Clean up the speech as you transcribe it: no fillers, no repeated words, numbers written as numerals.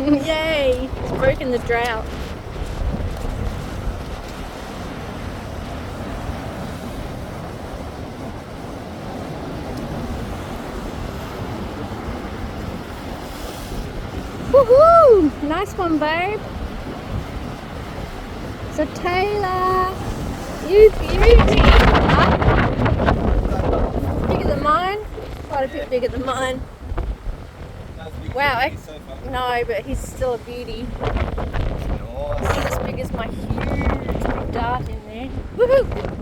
Yay! He's broken the drought. Woohoo! Nice one, babe. So Taylor, you beauty. Huh? Bigger than mine? Quite a bit bigger than mine. Wow, no, but he's still a beauty. Not as big as my huge big dart in there. Woohoo!